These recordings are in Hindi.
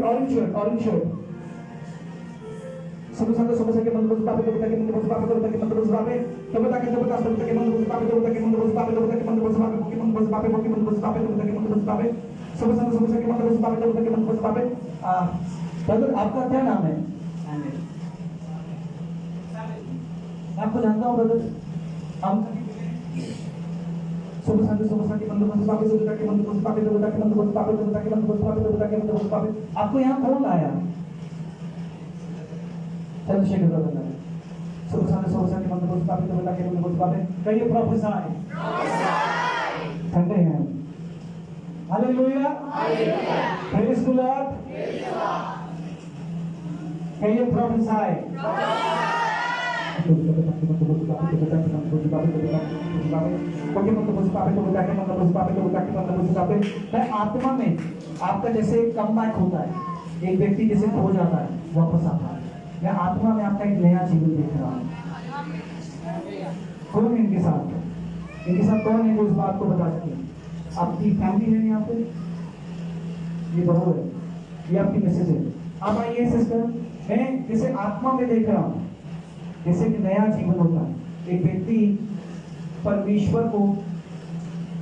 Orange shirt Satu satu satu sakit menembus pape tu sakit menembus pape tu sakit menembus pape coba sakit coba sakit sakit menembus pape tu sakit menembus pape tu sakit menembus pape mungkin menembus pape mungkin menembus pape tu sakit menembus pape satu satu satu sakit menembus pape tu sakit menembus pape brother आपका क्या नाम है आपको जानता हूँ ब्रदर हम सुबह Sunday menembus pape tu sakit menembus pape tu sakit menembus pape tu sakit menembus pape tu sakit menembus pape आपको यहाँ कौन लाया चंद्रशेखर ब्रदर ने सुबह Sunday menembus pape tu sakit menembus pape कहिए प्रोफेसर ठंडे हैं हालेलुया प्रेज द लॉर्ड कहिए प्रोफेसर मैं आत्मा में आपका जैसे कम बैक होता है एक व्यक्ति जैसे खो जाता है वापस आता है मैं आत्मा में आपका एक नया जीवन देख रहा हूँ कौन है इनके साथ कौन है जो इस बात को बता सके आपकी फैमिली है यहाँ पे ये बहू है ये आपकी मैसेज है अब आइए सिस्टर मैं जैसे आत्मा में देख रहा हूँ जैसे कि नया जीवन होता है एक व्यक्ति परमेश्वर को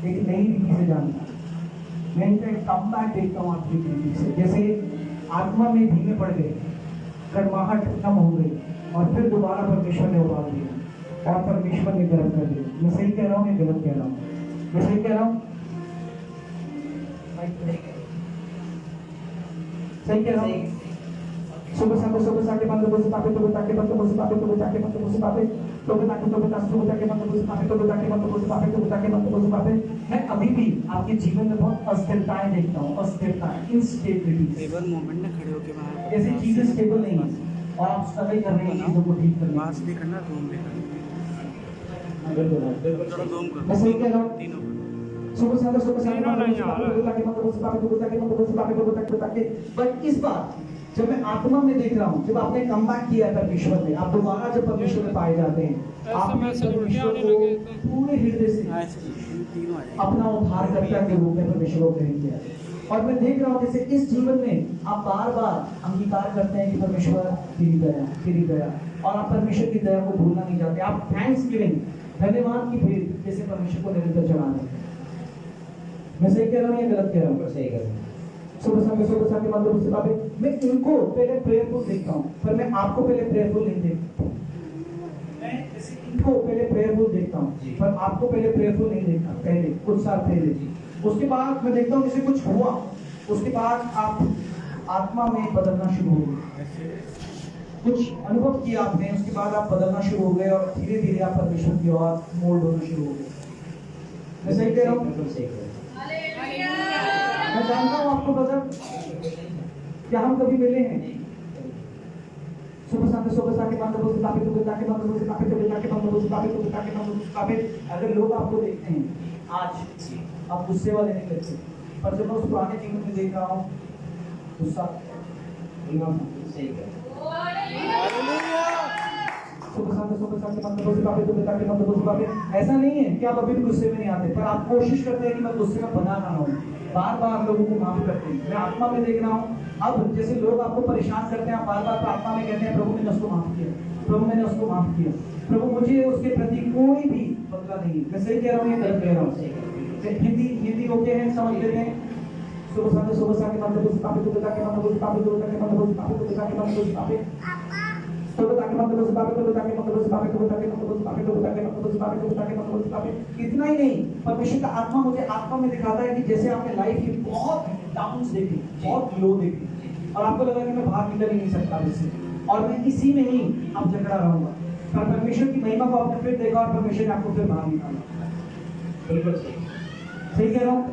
एक नई रीति से जानता है मैं इनका एक कम बैक देखता हूँ आपकी रीति से जैसे आत्मा में धीमे पड़ गए गर्माहट कम हो गई और फिर दोबारा परमेश्वर ने उबाल दिया और परमेश्वर ने गर्म कर दिया मैं सही कह रहा हूँ मैं गलत कह रहा हूँ मैं सही कह रहा हूँ सही कह रहा हूँ सुबह साके menembus pape tu take menembus pape tu take menembus pape तो बता के सुबह take menembus pape tu take menembus pape tu take menembus pape मैं अभी भी आपके जीवन में बहुत अस्थिरताएं देखता हूँ अस्थिरताएं इंस्टेबिलिटी स्टेबल मोमेंट में खड़े होके वहां जैसे चीजें स्टेबल नहीं है और आप स्ट्रगल कर रहे हैं चीजों को ठीक करने मास भी करना रूम भी करना मैं सही कह रहा हूँ सुबह साके बट इस बार जब मैं आत्मा में देख रहा हूँ जब आपने कम बैक किया परमेश्वर में आप दोबारा जब परमेश्वर में पाए जाते हैं आपने परमेश्वर को पूरे हृदय से अपना उद्धारकर्ता के रूप में परमेश्वर को ग्रहण किया और मैं देख रहा हूँ जैसे इस जीवन में आप बार बार अंगीकार करते हैं कि परमेश्वर तेरी दया और आप परमेश्वर की दया को भूलना नहीं चाहते आप थैंक्स गिविंग धन्यवाद की भेंट जैसे परमेश्वर को निरंतर चढ़ा रहे हैं मैं सही कह रहा हूँ या गलत कह रहा हूँ सही कह रहा हूँ सुबह साके मतलब उससे बातें मैं इनको पहले प्रेयरफुल देखता हूँ पर मैं आपको पहले प्रेयरफुल नहीं देखता मैं जैसे इनको पहले प्रेयरफुल देखता हूँ पर आपको पहले प्रेयरफुल नहीं देखता पहले कुछ साल पहले उसके बाद मैं देखता हूँ जैसे कुछ हुआ उसके बाद आप आत्मा में बदलना शुरू हो गए कुछ अनुभव किया आपने उसके बाद आप बदलना शुरू हो गए और धीरे धीरे आप परमेश्वर की ओर मोल्ड होना शुरू हो गए मैं सही कह रहा हूँ मैं जानता हूँ आपको ब्रदर क्या हम कभी मिले हैं सुबह साके अगर लोग आपको देखते हैं आज आप गुस्से वाले नहीं लगते पर जब मैं उस पुराने जीवन में देख रहा हूँ गुस्सा सही है ऐसा नहीं है कि आप अभी भी गुस्से में नहीं आते पर आप कोशिश करते हैं कि मैं गुस्से में बना ना हूँ बार बार लोगों को माफ करते हैं मैं आत्मा में देख रहा हूँ अब जैसे लोग आपको परेशान करते हैं आप बार बार आत्मा में कहते हैं प्रभु मैंने उसको माफ किया प्रभु मैंने उसको माफ किया प्रभु मुझे उसके प्रति कोई भी बदला नहीं मैं सही कह रहा हूँ या गलत कह रहा हूँ हिंदी ओके है समझ लेते हैं सुबह साके मतलब इतना ही नहीं परमेश्वर का आत्मा मुझे आत्मा में दिखाता है कि जैसे आपने लाइफ की बहुत डाउन्स देखी बहुत लो देखी और आपको लगा कि मैं बाहर निकल ही नहीं सकता इससे और मैं इसी में ही अब जकड़ा रहूंगा पर परमेश्वर की महिमा को आपने फिर देखा और परमेश्वर ने आपको फिर बाहर निकाला बिल्कुल सही कह रहा हूँ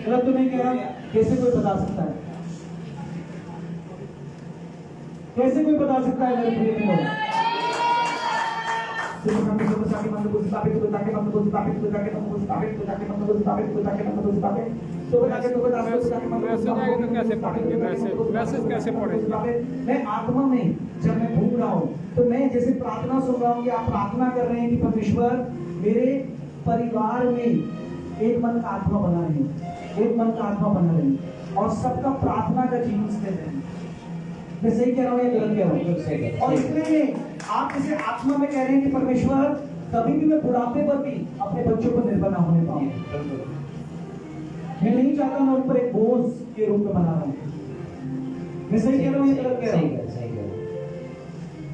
गलत तो नहीं कह रहा कैसे कोई बता सकता है कैसे कोई बता सकता है मेरे प्रिय लोग मैं आत्मा में जब मैं घूम रहा हूँ तो मैं जैसे प्रार्थना सुन रहा हूँ कि आप प्रार्थना कर रहे हैं कि परमेश्वर मेरे परिवार में एक मन का आत्मा बना रहे, एक मन का आत्मा बना रहे। और सबका प्रार्थना का जीवन से देते हैं। मैं सही कह रहा हूँ या गलत कह रहा हूँ? और इसलिए आप इसे आत्मा में कह रहे हैं कि परमेश्वर कभी भी मैं बुढ़ापे पर भी अपने बच्चों पर निर्भर ना होने पाऊं। मैं नहीं चाहता मैं उन पर एक बोझ के रूप में बना रहा हूँ। मैं सही कह रहा हूँ या गलत कह रहा हूँ?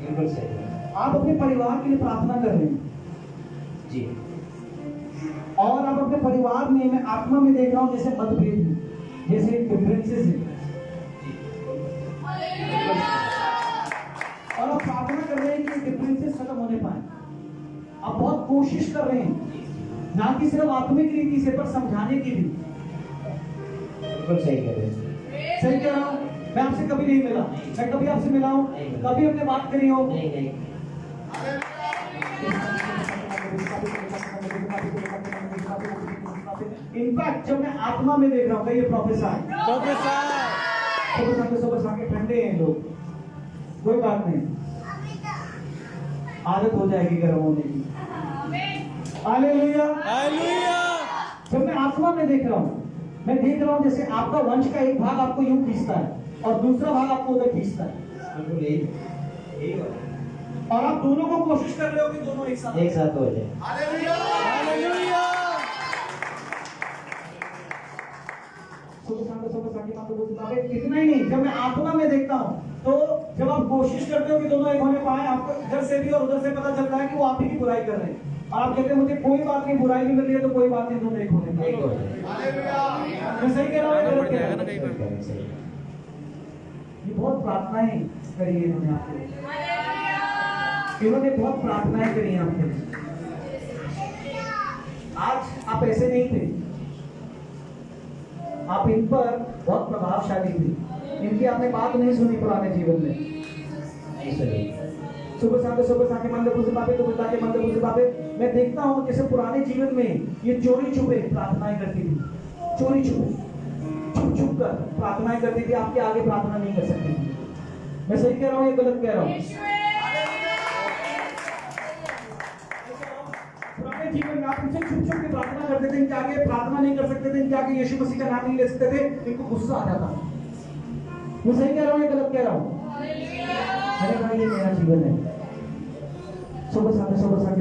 बिल्कुल सही। आप अपने परिवार के लिए प्रार्थना कर रहे हैं जी। और आप अपने परिवार में मैं आत्मा में देख रहा हूँ जैसे मतभेद है, जैसे डिफरेंसेस है, और आप प्रार्थना कर रहे हैं कि डिफरेंसेस खत्म होने पाए। आप बहुत कोशिश कर रहे हैं, ना कि सिर्फ आत्मिक रीति से पर समझाने की भी। बिल्कुल सही कह रहे हैं। सही कह रहा हूँ? मैं आपसे कभी नहीं मिला, मैं कभी आपसे मिला हूँ, कभी हमने बात करी हो? नहीं। इनफैक्ट जब मैं आत्मा में देख रहा हूँ, ये प्रोफेसर के ठंडे हैं लोग, कोई बात नहीं, आदत हो जाएगी गर्म होने की। हालेलुया। जब मैं आत्मा में देख रहा हूँ, मैं देख रहा हूँ जैसे आपका वंश का एक भाग आपको यूं खींचता है और दूसरा भाग आपको उधर खींचता है, बिल्कुल यही और आप दोनों को कोशिश कर रहे हो कि दोनों एक साथ हो जाए। इतना ही नहीं, जब मैं आत्मा में देखता हूँ तो जब आप कोशिश करते हो कि दोनों एक होने पाए, आपको इधर से भी और उधर से पता चलता है कि वो आप ही की बुराई कर रहे हैं, और आप कहते हैं मुझे कोई बात नहीं, बुराई भी मिल रही है तो कोई बात नहीं, दोनों एक होने पाए। मैं सही कह रहा हूँ? ये बहुत प्रार्थनाएं करी है इन्होंने आपके, इन्होंने बहुत प्रार्थनाएं करी हैं आपके। आज आप ऐसे नहीं थे, आप इन पर बहुत प्रभावशाली थे। इनकी आपने बात नहीं सुनी पुराने जीवन में। सुबह शाम मंदिर पूजे पापे, तो बता के मंदिर पूजे पापे। मैं देखता हूँ जैसे पुराने जीवन में ये चोरी छुपे प्रार्थनाएं करती थी, चोरी छुपे छुप कर प्रार्थनाएं करती थी, आपके आगे प्रार्थना नहीं कर सकती थी। मैं सही कह रहा हूँ या गलत कह रहा हूँ? पुराने जीवन में आप इनसे छुप के प्रार्थना करते थे, इनके आगे प्रार्थना नहीं कर सकते थे, इनके आगे यीशु मसीह का नाम नहीं ले सकते थे, इनको गुस्सा आ जाता। मैं सही कह रहा हूँ या गलत कह रहा हूँ? अरे भाई ये मेरा जीवन है। सुबह शाम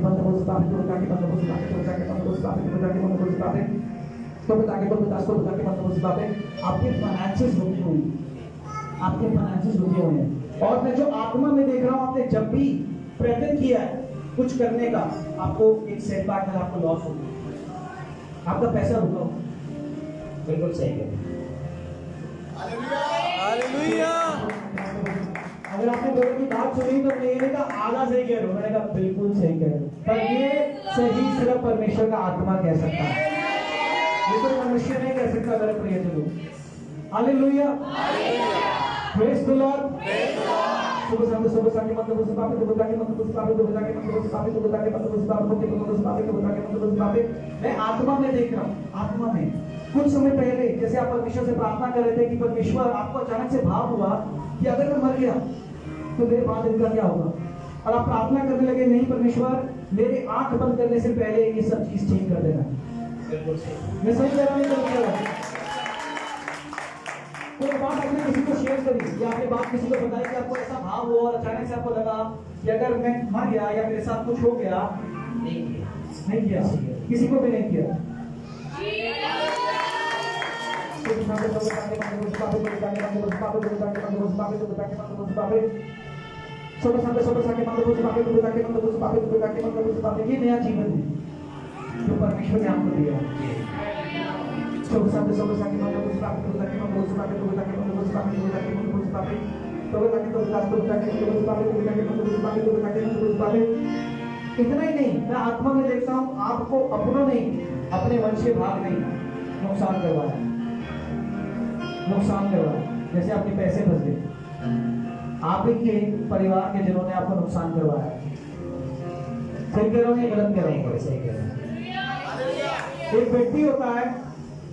बंद हो सकता है, तो जाके बंद हो सकता है, तो जाके बंद हो सकता है, तो जाके बंद हो सकता है, तो जाके बंद हो सकता है। आपके फाइनेंसेस रुके हुए हैं, आपके फाइनेंसेस रुके हुए हैं। और मैं जो आत्मा में देख रहा हूँ, आपने जब भी प्रयत्न किया है कुछ करने का, आपको एक सेटबैक है, आपको लॉस हो गया, आपका पैसा रुका हो। बिल्कुल सही है। अगर आपने बोले की बात सुनी तो मैंने कहा आधा सही कह रहे हो, मैंने कहा बिल्कुल सही कह रहे हो, पर ये सही सिर्फ परमेश्वर का आत्मा कह सकता है, ये तो मनुष्य नहीं कह सकता। मेरे प्रिय लोग, हालेलुया, प्रेज द लॉर्ड। सुबह शाम मतलब उस बात को बता के मतलब उस बात को बता के मतलब उस बात को बता के मतलब उस बात को बता के मतलब उस बात मैं आत्मा में देख रहा हूँ, आत्मा में। कुछ समय पहले जैसे आप परमेश्वर से प्रार्थना कर रहे थे कि परमेश्वर, आपको अचानक से भाव हुआ कि अगर मैं मर गया तो मेरे बाद इनका क्या होगा, और आप प्रार्थना करने लगे, नहीं परमेश्वर मेरे आंख बंद करने से पहले ये सब चीज चेंज कर देना। मैं सही कह रहा हूँ? कोई बात आपने किसी को शेयर करी या आपने बात किसी को बताई कि आपको ऐसा भाव हुआ और अचानक से आपको लगा कि अगर मैं मर गया या मेरे साथ कुछ हो गया? नहीं किया, किसी को भी नहीं किया। ये नया जीवन है जो परमेश्वर ने आपको दिया। इतना ही नहीं, मैं आत्मा में देखता हूँ आपको अपनों नहीं, अपने वंशीय भाग नहीं नुकसान करवाया, जैसे आपके पैसे फंस गए, आप ही के परिवार के जनों ने आपको नुकसान करवाया। सही कह रहा हूँ या गलत कह रहा हूँ? सही कह रहे हैं। एक व्यक्ति होता है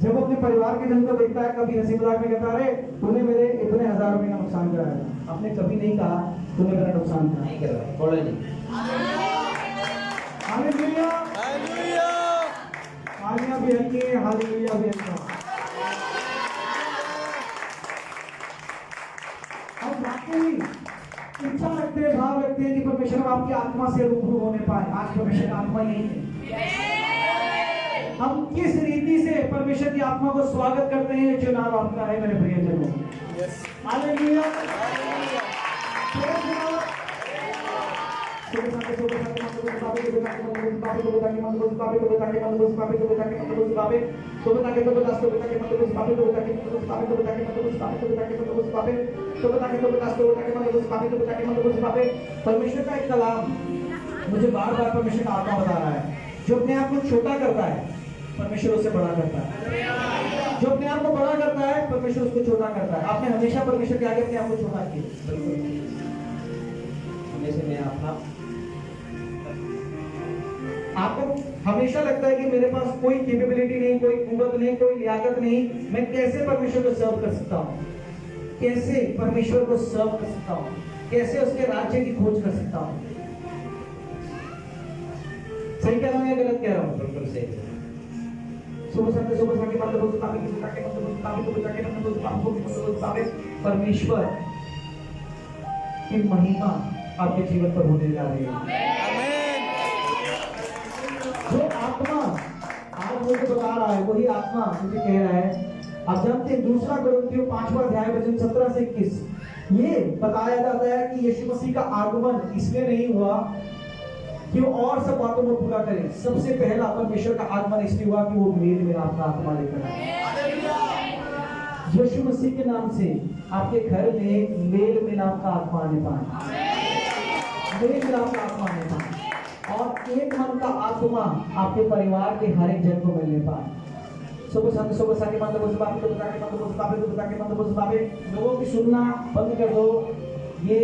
जब अपने परिवार के जन को देखता है, कभी हंसी मजाक में कहता है अरे तूने मेरे इतने 1000 रुपए का नुकसान कराया। आपने कभी नहीं कहा तूने मेरा नुकसान कराया, नहीं करवाया, बोला नहीं। हालेलुया, हालेलुया भी है, हालेलुया भी है। वाकई इच्छा रखते हैं, भाव रखते हैं कि परमेश्वर हम आपकी आत्मा से रूबरू होने पाए। आज परमेश्वर की आत्मा यही है। हम किस रीति से परमेश्वर की आत्मा को स्वागत करते हैं, चुनाव आपका है मेरे प्रियजनों। हालेलुया। परमेश्वर का एक कलाम मुझे बार बार परमेश्वर का आत्मा बता रहा है, जो अपने आप को छोटा करता है परमेश्वर उससे बड़ा करता है। जो अपने आप को बड़ा करता है परमेश्वर उसको छोटा करता है। आपने हमेशा परमेश्वर के आगे अपने आप को छोटा किया। हमेशा मैं अपना आपको हमेशा लगता है कि मेरे पास कोई कैपेबिलिटी नहीं, कोई कुवत नहीं, कोई लियाकत नहीं, मैं कैसे परमेश्वर को सर्व कर सकता हूँ, कैसे परमेश्वर को सर्व कर सकता हूँ, कैसे उसके राज्य की खोज कर सकता हूँ। सही कह रहा हूँ या गलत कह रहा हूँ? बिल्कुल सही। परमेश्वर की महिमा आपके जीवन पर होने जा रही है। जो आत्मा आज मुझे बता रहा है वही आत्मा मुझे कह रहा है। अब जानते हैं 2 कोरिन्थियों 5वां अध्याय वचन 17 से 21 ये बताया जाता है कि यीशु मसीह का आगमन इसलिए नहीं हुआ कि वो और सब बातों को पूरा करे। सबसे पहला परमेश्वर का आगमन इसलिए हुआ कि वो मेल में आपका आत्मा लेकर आए। यीशु मसीह के नाम से आपके घर में मेल में आपका आत्मा आने पाए, मेल में आपका आत्मा आने पाए, और एक मन का आत्मा आपके परिवार के हर एक जन को मिलने पाए। लोगों की सुनना बंद कर दो। ये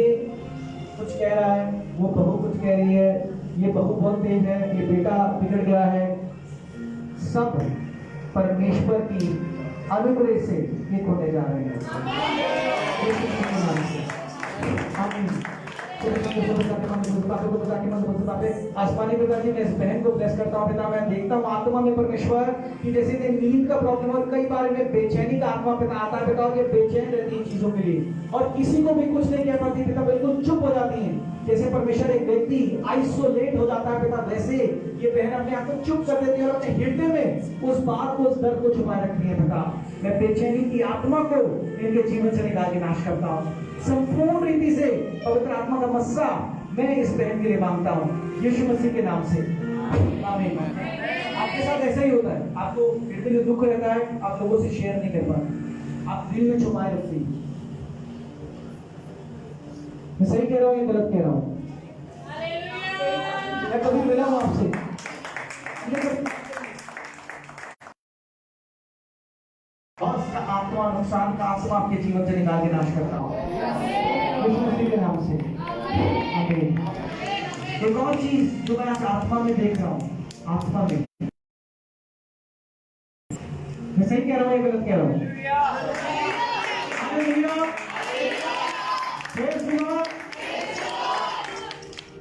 कुछ कह रहा है, वो बहू कुछ कह रही है, ये बहू बहुत तेज है, ये बेटा बिगड़ गया है। सब परमेश्वर की अनुग्रह से ये होने जा रहे हैं। आसमानी पिता जी, मैं इस बहन को ब्लेस करता हूँ पिता। मैं देखता हूँ आत्मा में परमेश्वर की जैसे नींद का प्रॉब्लम और कई बार में बेचैनी का आत्मा पिता आता है पिता, और ये बेचैन रहती है चीजों के लिए और किसी को भी कुछ नहीं कह पाती पिता, बिल्कुल चुप हो जाती है। जैसे परमेश्वर एक व्यक्ति आइसोलेट हो जाता है पिता, वैसे ये बहन अपने आप को चुप कर देती है और अपने हृदय में उस बात को, उस दर्द को छुपाए रखती है पिता। मैं बेचैनी की आत्मा को इनके जीवन से निकाल के नाश करता हूँ। संपूर्ण रीति से पवित्र आत्मा का मस्सा मैं इस बहन के लिए मांगता हूँ यीशु मसीह के नाम से, आमीन। आपके साथ ऐसा ही होता है, आपको हृदय में दुख रहता है, आप लोगों से शेयर नहीं कर पाते, आप दिल में छुपाए रखते हैं। मैं सही कह रहा हूँ या गलत कह रहा हूँ? मैं कभी मिला हूँ आपसे, आत्मा नुकसान का आत्मा आपके जीवन से निकाल के नाश करता हूँ यीशु मसीह के नाम से, आमीन। एक और चीज जो मैं आज आत्मा में देख रहा हूँ, आत्मा में, मैं सही कह रहा हूँ या गलत कह रहा हूँ?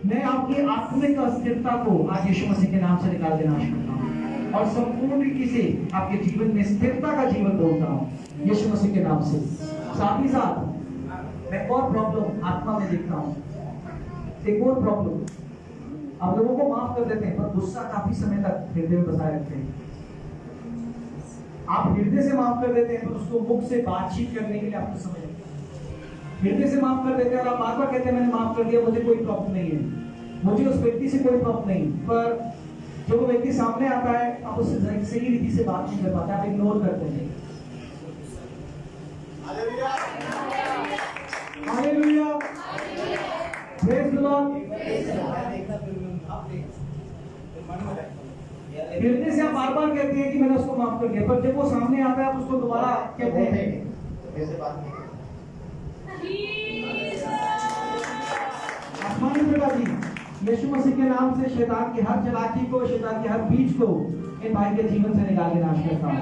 मैं आपकी आत्मिक अस्थिरता को आज यीशु मसीह के नाम से निकाल के नाश करता हूँ और संपूर्ण रीति से आपके जीवन में स्थिरता का जीवन बोलता हूँ यीशु मसीह के नाम से। साथ ही साथ मैं और प्रॉब्लम आत्मा में देखता हूँ, एक और प्रॉब्लम। आप लोगों को माफ कर देते हैं पर गुस्सा काफी समय तक हृदय में बसाए रखते हैं। आप हृदय से माफ कर देते हैं पर उसको मुख से बातचीत करने के लिए आपको समय लगता है। हृदय से माफ कर देते हैं और आप बार बार कहते हैं मैंने माफ कर दिया, मुझे कोई प्रॉब्लम नहीं है, मुझे उस व्यक्ति से कोई प्रॉब्लम नहीं, पर जब वो व्यक्ति सामने आता है आप उससे सही रीति से बात नहीं कर पाते, आप इग्नोर करते हैं। Hallelujah, praise the Lord. हृदय से आप बार बार कहते हैं कि मैंने उसको माफ कर दिया, पर जब वो सामने आता है आप उसको दोबारा कहते हैं। आसमानी पिता जी, यीशु मसीह के नाम से शैतान की हर चालाकी को, शैतान के हर बीज को इन भाई के जीवन से निकाल के नाश करता हूँ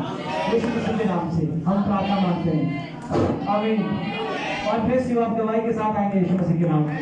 यीशु मसीह के नाम से। हम प्रार्थना मांगते हैं, आमीन। और फिर शिव आप गवाही के साथ आएंगे यीशु मसीह के नाम से।